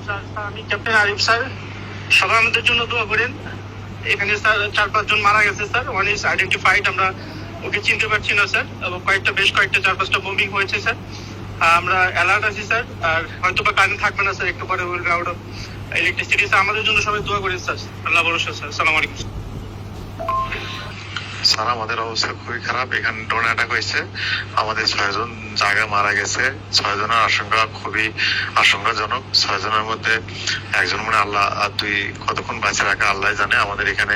আমি captain Arif sir, সবাই আমাদের জন্য দোয়া করেন। এখানে স্যার 4-5 জন মারা গেছে স্যার, ওয়ান ইজ আইডেন্টিফাইড, আমরা ওকে চিনতে পারছি না স্যার, এবং বেশ কয়েকটা 4-5টা বোমিং হয়েছে স্যার। আমরা অ্যালার্ট আছি স্যার, আর হয়তো বা কারেন্ট থাকবে না স্যার, একটু পরে will be out of electricity. Sir আমাদের জন্য সবাই দোয়া করেন স্যার, আল্লাহ ভরসা স্যার। আসসালামু আলাইকুম স্যার। আমাদের অবস্থা খুবই খারাপ, এখানে ড্রোন অ্যাটাক হয়েছে, আমাদের 6 জন জায়গায় মারা গেছে। 6 জনের আশঙ্কা খুবই আশঙ্কাজনক। 6 জনের মধ্যে একজন মানে আল্লাহ, আর 2 কতক্ষণ বাঁচে রাখা আল্লাহ জানে। আমাদের এখানে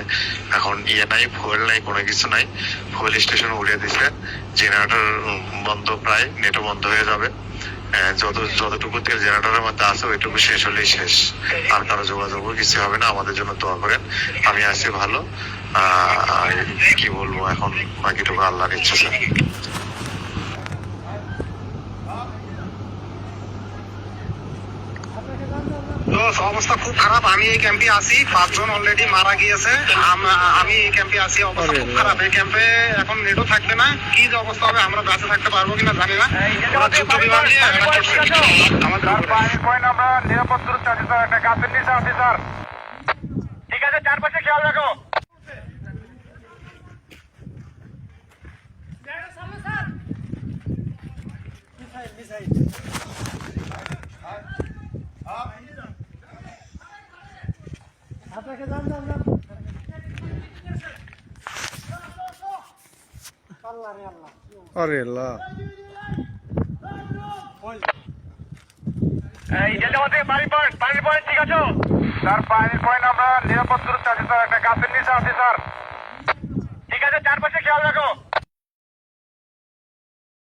এখন নাই, ফুয়েল নাই, কোনো কিছু নাই। ফুয়েল স্টেশন উড়িয়ে দিছে, জেনারেটর বন্ধ, প্রায় নেটও বন্ধ হয়ে যাবে। যতটুকু তেল জেনারেটরের মধ্যে আছে ওইটুকু শেষ হলেই শেষ, আর কারো যোগাযোগও কিছু হবে না। আমাদের জন্য দোয়া করেন। আমি আছি ভালো, কি বলবো এখন, বাকিটুকু আল্লাহর ইচ্ছা স্যার। অবস্থা খুব খারাপ। আমি এই ক্যাম্পে আছি, 5 জন অলরেডি মারা গিয়েছে। আমি এই ক্যাম্পে আছি, অবস্থা খুব খারাপ। এই ক্যাম্পে এখন নেটও থাকবে না, কি যে অবস্থা হবে, আমরা বেঁচে থাকতে পারবো কিনা জানি না। যুদ্ধ বিমান দিয়ে আমরা নিরাপদ দূরত্বে আছি স্যার, একটা গাছের নিচে আছি স্যার। ঠিক আছে, চারপাশে খেয়াল রাখো। আরে আল্লাহ, পানির পয়েন্ট ঠিক আছে স্যার? পানির পয়েন্ট আমরা নিরাপদ দূরত্বে আছি স্যার, একটা গাছের নিচে আছি স্যার। ঠিক আছে, চারপাশে খেয়াল রাখো।